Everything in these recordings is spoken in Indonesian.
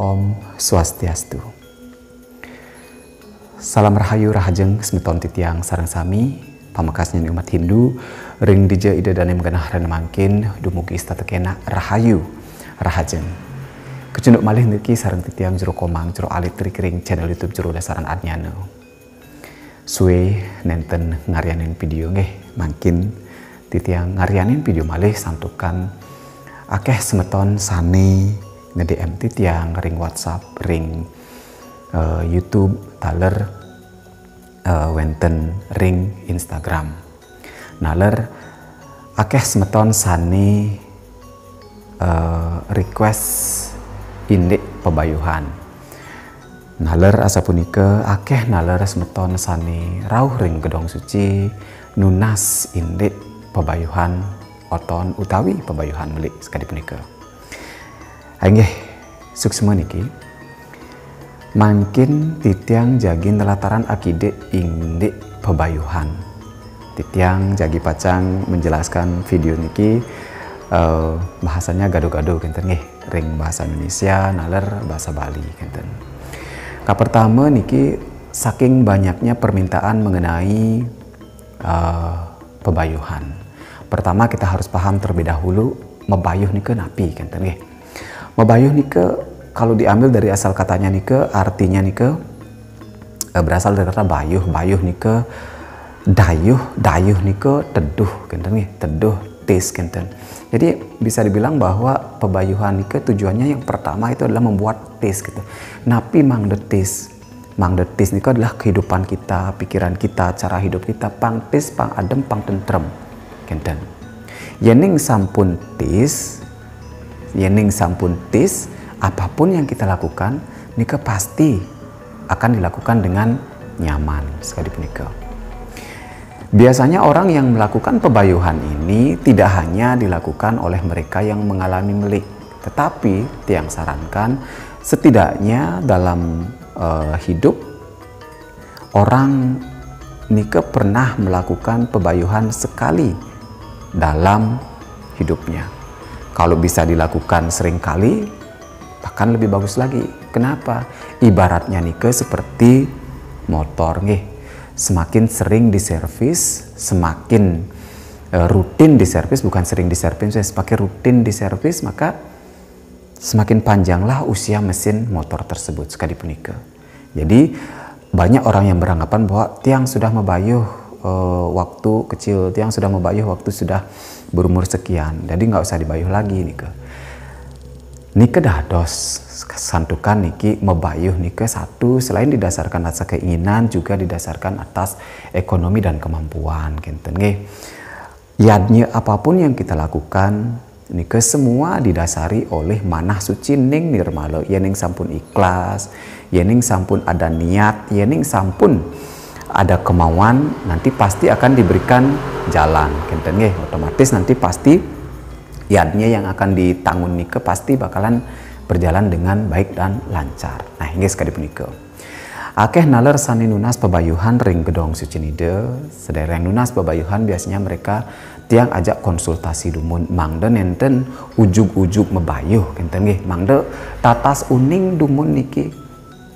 Om Swastiastu. Salam rahayu rahajeng semeton titiang sareng sami pamakasnya umat Hindu ring dija ida dane mengenah rana mangkin dumugi istatekena rahayu rahajeng. Kecunduk malih niki sareng titiang jero komang jero alit trik-ring channel YouTube jero dasaran adnyana. Suwe nenten ngarianin video nggih mangkin titiang ngarianin video malih santukan akeh semeton sane nge-DM titiang ring WhatsApp ring YouTube taler wenten ring Instagram. Naler akeh semeton sane request indik pebayuhan. Naler asapunika akeh naler semeton sane rauh ring gedong suci nunas indik pebayuhan oton utawi pebayuhan melik sekali punika. Ainggih suksema niki mangkin titiang jagi nelataran akide indik pebayuhan. Titiang jagi pacang menjelaskan video niki bahasanya gado-gado kenten nggih ring bahasa Indonesia naler bahasa Bali kenten. Pertama niki saking banyaknya permintaan mengenai pebayuhan. Pertama kita harus paham terlebih dahulu mebayuh nike napi kenten nggih. Mebayuh nike kalau diambil dari asal katanya nike artinya nike berasal dari kata bayuh nike dayuh nike teduh kenten nggih, teduh tis kenten. Jadi bisa dibilang bahwa pebayuhan nike tujuannya yang pertama itu adalah membuat tis gitu. Napi mangdetis nike adalah kehidupan kita, pikiran kita, cara hidup kita pang tis, pang adem, pang tentrem kenten. Yening sampun tis apapun yang kita lakukan nika pasti akan dilakukan dengan nyaman sekali punika. Biasanya orang yang melakukan pebayuhan ini tidak hanya dilakukan oleh mereka yang mengalami melik, tetapi tiang sarankan setidaknya dalam hidup orang nika pernah melakukan pebayuhan sekali dalam hidupnya. Kalau bisa dilakukan sering kali bahkan lebih bagus lagi. Kenapa? Ibaratnya nika seperti motor nggih. Semakin sering diservis, semakin rutin diservis, bukan sering diservis, semakin rutin diservis, maka semakin panjanglah usia mesin motor tersebut sekali punika. Jadi banyak orang yang beranggapan bahwa tiang sudah mebayuh waktu kecil, tiang sudah mebayuh waktu sudah berumur sekian, jadi nggak usah dibayuh lagi nika. Nika dados santukan niki mebayuh nika satu selain didasarkan atas keinginan juga didasarkan atas ekonomi dan kemampuan kenten nggih. Yadnya apapun yang kita lakukan nika semua didasari oleh manah suci ning nirmala, yening sampun ikhlas, yening sampun ada niat, yening sampun ada kemauan, nanti pasti akan diberikan jalan kenten nggih. Otomatis nanti pasti yadnya yang akan ditanggung nika pasti bakalan berjalan dengan baik dan lancar. Nah, inggih sekali punika. Akeh naler sani nunas pebayuhan ring gedong suci nide. Sedereng nunas pebayuhan biasanya mereka tiang ajak konsultasi dumun mangde nenten ujug-ujug mebayuh kenten nggih. Mangde tatas uning dumun niki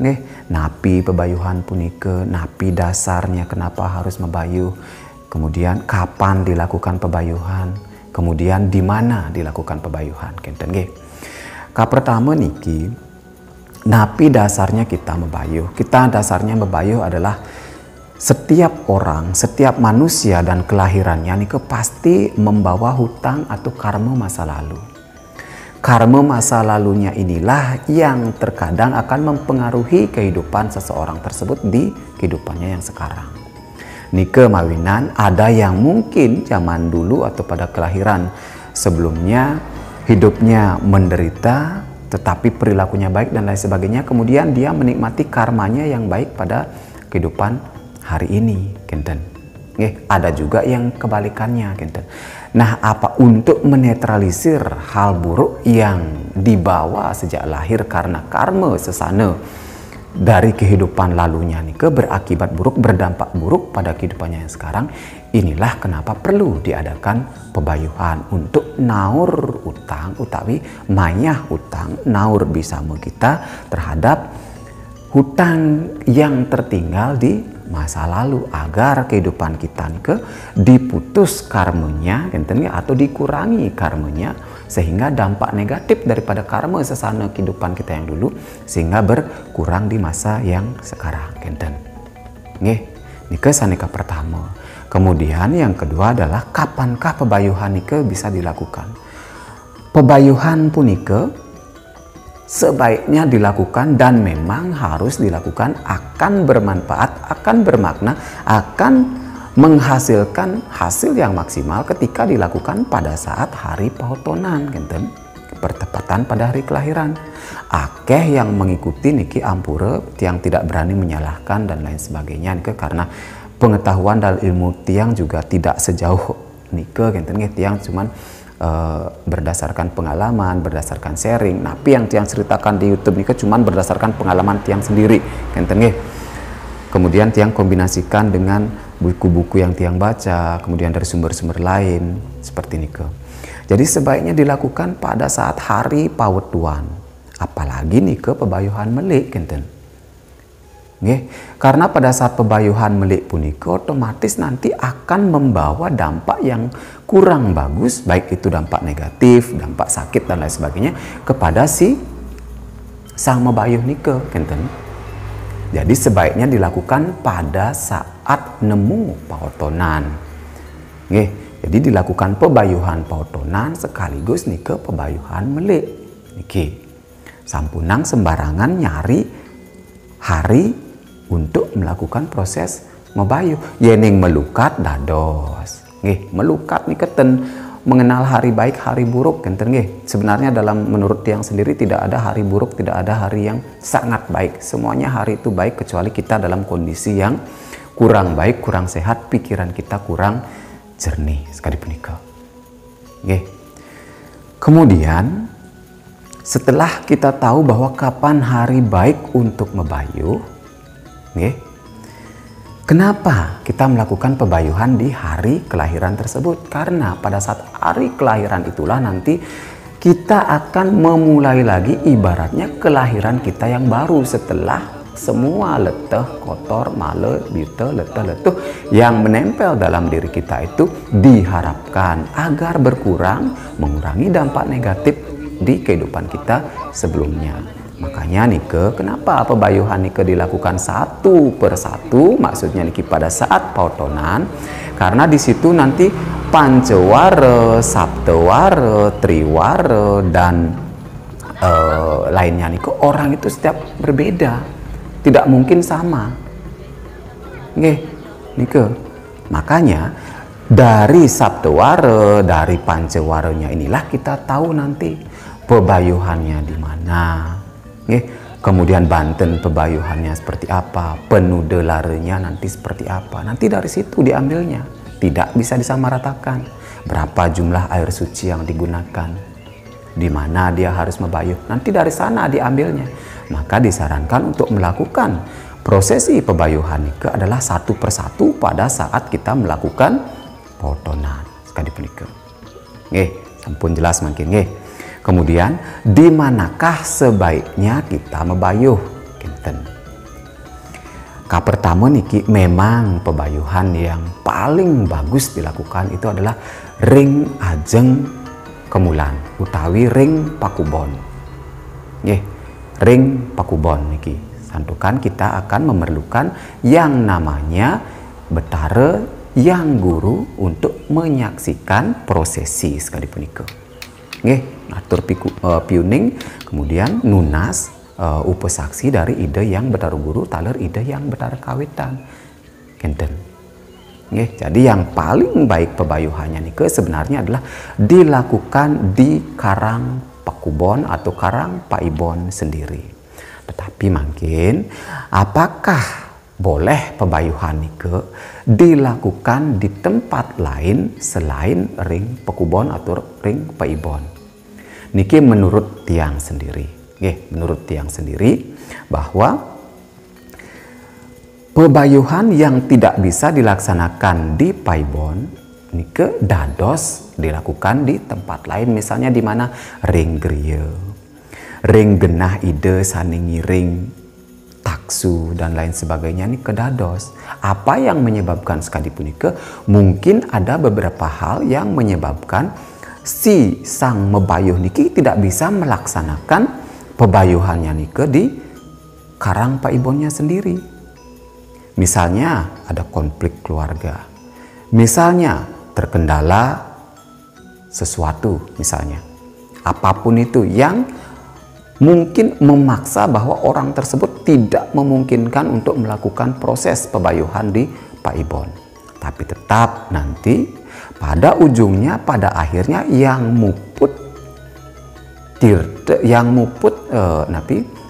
nggih. Napi pebayuhan punika, napi dasarnya kenapa harus mebayuh. Kemudian kapan dilakukan pebayuhan? Kemudian di mana dilakukan pebayuhan kenten nggih. Pertama niki napi dasarnya kita mebayuh. Kita dasarnya mebayuh adalah setiap orang, setiap manusia dan kelahirannya niki pasti membawa hutang atau karma masa lalu. Karma masa lalunya inilah yang terkadang akan mempengaruhi kehidupan seseorang tersebut di kehidupannya yang sekarang. Nika mawinan ada yang mungkin zaman dulu atau pada kelahiran sebelumnya hidupnya menderita tetapi perilakunya baik dan lain sebagainya, kemudian dia menikmati karmanya yang baik pada kehidupan hari ini kenten. Ada juga yang kebalikannya kenten. Nah, apa untuk menetralisir hal buruk yang dibawa sejak lahir karena karma sesana dari kehidupan lalunya nike berakibat buruk, berdampak buruk pada kehidupannya yang sekarang. Inilah kenapa perlu diadakan pebayuhan untuk naur utang utawi mayah utang, naur bisama kita terhadap hutang yang tertinggal di masa lalu, agar kehidupan kita nike diputus karmanya atau dikurangi karmanya, sehingga dampak negatif daripada karma sesana kehidupan kita yang dulu sehingga berkurang di masa yang sekarang. Nggih, nike sanika pertama. Kemudian yang kedua adalah kapankah pebayuhan nike bisa dilakukan? Pebayuhan punika sebaiknya dilakukan dan memang harus dilakukan, akan bermanfaat, akan bermakna, akan menghasilkan hasil yang maksimal ketika dilakukan pada saat hari pautonan, bertepatan pada hari kelahiran. Akeh yang mengikuti niki ampura, tiang tidak berani menyalahkan dan lain sebagainya nike, karena pengetahuan dan ilmu tiang juga tidak sejauh nike, tiang cuman berdasarkan pengalaman, berdasarkan sharing. Tapi yang tiang ceritakan di YouTube nike cuman berdasarkan pengalaman tiang sendiri, kemudian tiang kombinasikan dengan buku-buku yang tiang baca, kemudian dari sumber-sumber lain seperti nike. Jadi sebaiknya dilakukan pada saat hari pautuan, apalagi nike pebayuhan melik, karena pada saat pebayuhan melik punika otomatis nanti akan membawa dampak yang kurang bagus, baik itu dampak negatif, dampak sakit dan lain sebagainya kepada si sang mebayuh nike, Jadi sebaiknya dilakukan pada saat nemu pautonan. Jadi dilakukan pebayuhan pautonan sekaligus nike pebayuhan melik. Sampunang sembarangan nyari hari untuk melakukan proses mebayuh. Yening melukat dados. Melukat nih keten mengenal hari baik, hari buruk, Sebenarnya menurut tiang sendiri tidak ada hari buruk, tidak ada hari yang sangat baik. Semuanya hari itu baik kecuali kita dalam kondisi yang kurang baik, kurang sehat, pikiran kita kurang jernih sekali punika. Kemudian setelah kita tahu bahwa kapan hari baik untuk mebayuh, kenapa kita melakukan pebayuhan di hari kelahiran tersebut? Karena pada saat hari kelahiran itulah nanti kita akan memulai lagi ibaratnya kelahiran kita yang baru setelah semua leteh, kotor, male, bute, leteh-letuh yang menempel dalam diri kita itu diharapkan agar berkurang, mengurangi dampak negatif di kehidupan kita sebelumnya. Makanya nike, kenapa pebayuhan nike dilakukan satu persatu? Maksudnya niki pada saat pautonan, karena di situ nanti pancewara, saptewara, triwara dan lainnya nike orang itu setiap berbeda, tidak mungkin sama. Nike. Makanya dari saptewara, dari pancewaranya inilah kita tahu nanti pebayuhannya di mana. Kemudian Banten pebayuhannya seperti apa, penudelarenya nanti seperti apa. Nanti dari situ diambilnya. Tidak bisa disamaratakan. Berapa jumlah air suci yang digunakan, di mana dia harus mebayuh. Nanti dari sana diambilnya. Maka disarankan untuk melakukan prosesi pebayuhan nike adalah satu persatu pada saat kita melakukan pautonan. Sekali punika. Sampun jelas makin. Kemudian, di manakah sebaiknya kita mebayuh? Pertama niki, memang pebayuhan yang paling bagus dilakukan itu adalah ring ajeng kemulan utawi ring pakubon. Ring pakubon niki. Santukan kita akan memerlukan yang namanya betara yang guru untuk menyaksikan prosesi sekali punika. Atur piuning, kemudian nunas upesaksi dari ide yang betaru guru taler ide yang betara kawitan. Jadi yang paling baik pebayuhannya nike sebenarnya adalah dilakukan di karang pakubon atau karang paibon sendiri. Tetapi mungkin apakah boleh pebayuhan nike dilakukan di tempat lain selain ring pakubon atau ring paibon? Niki menurut tiang sendiri, menurut tiang sendiri bahwa Pebayuhan yang tidak bisa dilaksanakan di Paibon nike dados dilakukan di tempat lain, misalnya di mana ring griya, ring genah ide saningi ring taksu dan lain sebagainya nike dados. Apa yang menyebabkan sekali punika? Mungkin ada beberapa hal yang menyebabkan si sang mebayuh niki tidak bisa melaksanakan pebayuhannya nike di karang paibonnya sendiri. Misalnya ada konflik keluarga, misalnya terkendala sesuatu, misalnya apapun itu yang mungkin memaksa bahwa orang tersebut tidak memungkinkan untuk melakukan proses pebayuhan di paibon. Tapi tetap nanti pada ujungnya, pada akhirnya yang muput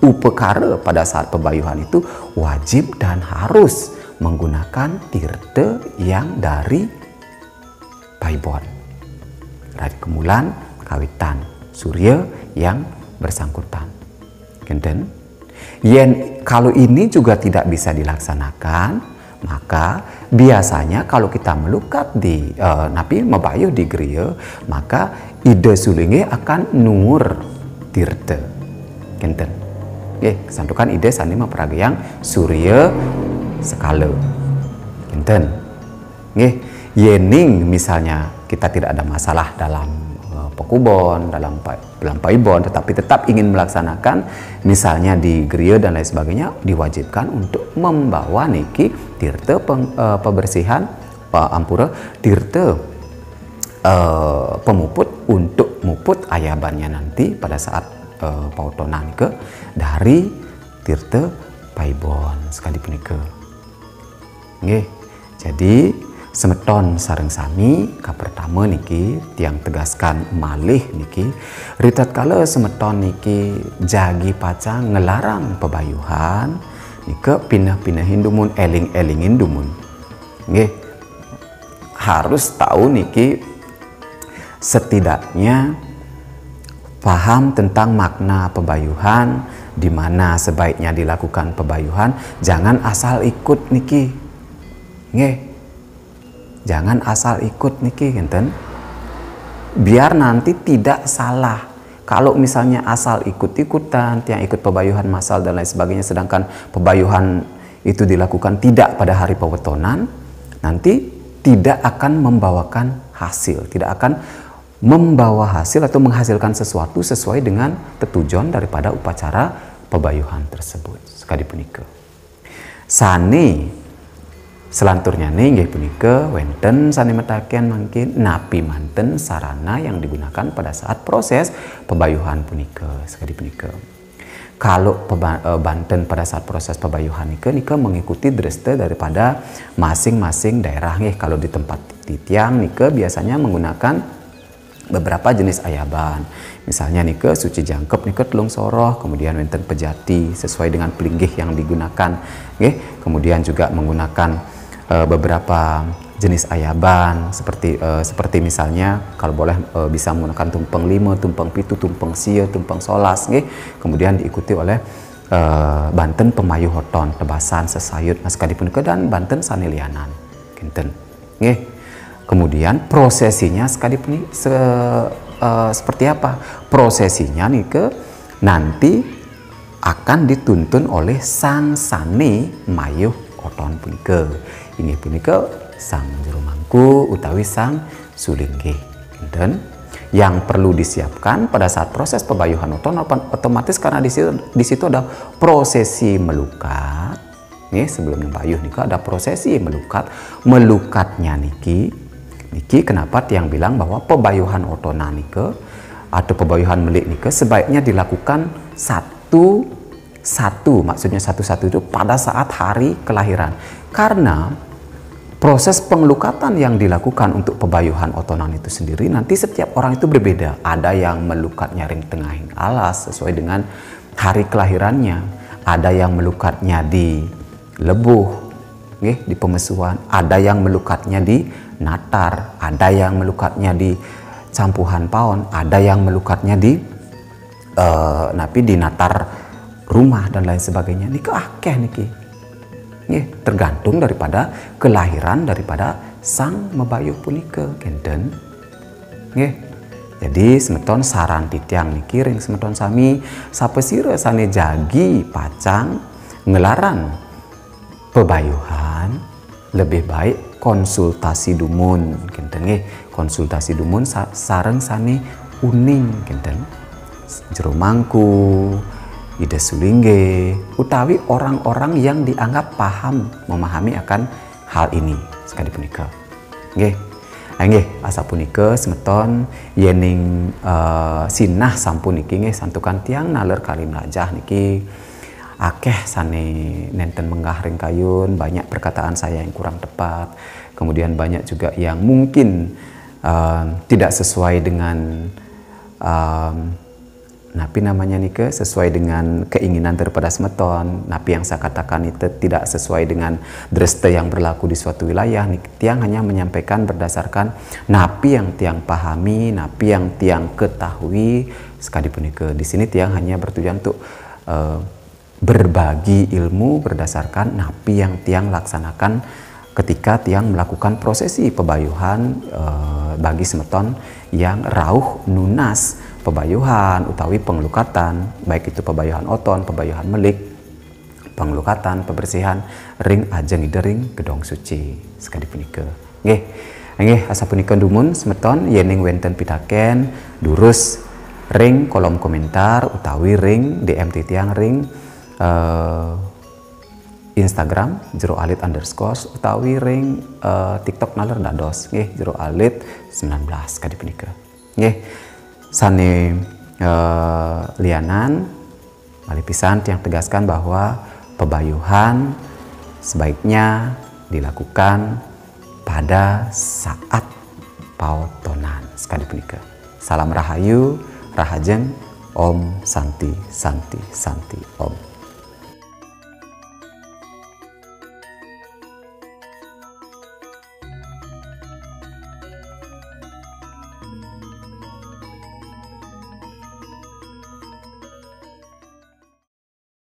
upekara pada saat pebayuhan itu wajib dan harus menggunakan tirte yang dari paibon, dari kemulan kawitan surya yang bersangkutan. Genten? Yen kalau ini juga tidak bisa dilaksanakan, maka biasanya kalau kita melukat di mebayuh di griya, maka ide sulinge akan nur tirte. Genten? Santukan ide sani memperagiang surya sekala. Genten? Yening misalnya kita tidak ada masalah dalam pekubon, dalam paibon, tetapi tetap ingin melaksanakan misalnya di griya dan lain sebagainya, diwajibkan untuk membawa niki tirte pembersihan tirte pemuput untuk muput ayabannya nanti pada saat pautonan ke dari tirte paibon sekali punika. Jadi semeton sareng sami ka pertama niki tiang tegaskan malih niki ritat kala semeton niki jagi pacang ngelarang pebayuhan nika pindah-pindahin dumun, eling-elingin dumun. Harus tahu niki setidaknya paham tentang makna pebayuhan, di mana sebaiknya dilakukan pebayuhan, jangan asal ikut niki. Jangan asal ikut niki, genten. Biar nanti tidak salah. Kalau misalnya asal ikut-ikutan, yang ikut pebayuhan massal dan lain sebagainya, sedangkan pebayuhan itu dilakukan tidak pada hari pewetonan, nanti tidak akan membawakan hasil, tidak akan membawa hasil atau menghasilkan sesuatu sesuai dengan tujuan daripada upacara pebayuhan tersebut. Sekali punika. Sani selanturnya nih nggih punika wenten sani metaken mungkin napi manten sarana yang digunakan pada saat proses pebayuhan punika. Sekali punika. Kalau Banten pada saat proses pebayuhan nika mengikuti dreste daripada masing-masing daerah nggih. Kalau di tempat titiang nika biasanya menggunakan beberapa jenis ayaban. Misalnya nika suci jangkep nika telung soroh, kemudian wenten pejati sesuai dengan pelinggih yang digunakan. Kemudian juga menggunakan beberapa jenis ayaban seperti misalnya kalau boleh bisa menggunakan tumpeng 5, tumpeng 7, tumpeng sia, tumpeng solas. Kemudian diikuti oleh Banten pemayuh hoton, tebasan, sesayut, naskadi punika dan Banten sanilianan. Kinten. Kemudian prosesinya seperti apa? Prosesinya nanti akan dituntun oleh sang sane mayuh oton punika. Inggih punika sang juru mangku utawi sang sulinggih. Dan yang perlu disiapkan pada saat proses pebayuhan oton otomatis karena di situ ada prosesi melukat. Sebelum membayuh nika ada prosesi melukat. Melukatnya niki kenapa tiang bilang bahwa pebayuhan otona nika atau pebayuhan melik nika sebaiknya dilakukan satu-satu, maksudnya satu-satu itu pada saat hari kelahiran, karena proses pengelukatan yang dilakukan untuk pebayuhan otonan itu sendiri nanti setiap orang itu berbeda. Ada yang melukatnya ring tengahing alas sesuai dengan hari kelahirannya, ada yang melukatnya di lebuh, di pemesuhan, ada yang melukatnya di natar, ada yang melukatnya di campuhan paon, ada yang melukatnya di natar rumah dan lain sebagainya. Niki akeh niki. Nggih, tergantung daripada kelahiran daripada sang mebayuh punika kenten. Nggih. Jadi semeton saran titiang niki ring semeton sami sapesira sane jagi pacang ngelaran pebayuhan lebih baik konsultasi dumun kenten nggih. Konsultasi dumun sareng sane uning kenten. Jero mangku, ide sulingge, utawi orang-orang yang dianggap paham memahami akan hal ini sekali punika. Nggih. Nggih, asa punika semeton yening sinah sampun niki nggih santukan tiang naler kali melajah niki akeh sane nenten menggah ring kayun, banyak perkataan saya yang kurang tepat, kemudian banyak juga yang mungkin tidak sesuai dengan napi namanya nike sesuai dengan keinginan daripada semeton. Napi yang saya katakan itu tidak sesuai dengan dreste yang berlaku di suatu wilayah. Tiang hanya menyampaikan berdasarkan napi yang tiang pahami, napi yang tiang ketahui. Sekali punike di sini tiang hanya bertujuan untuk berbagi ilmu berdasarkan napi yang tiang laksanakan ketika tiang melakukan prosesi pebayuhan bagi semeton yang rauh nunas pebayuhan utawi pengelukatan, baik itu pebayuhan oton, pebayuhan melik, pengelukatan, pembersihan ring ajeng ring gedong suci sekali punika. Nggih, asa punika dumun semeton yening wenten pitaken durus ring kolom komentar utawi ring DM titiang ring Instagram @alit_ utawi ring TikTok naler dados nggih @alit 19 kali punika. Nggih. Sane lianan malih pisan tiang tegaskan bahwa pebayuhan sebaiknya dilakukan pada saat pautonan sekali punika. Salam rahayu, rahajeng, Om Santi Santi Santi Om.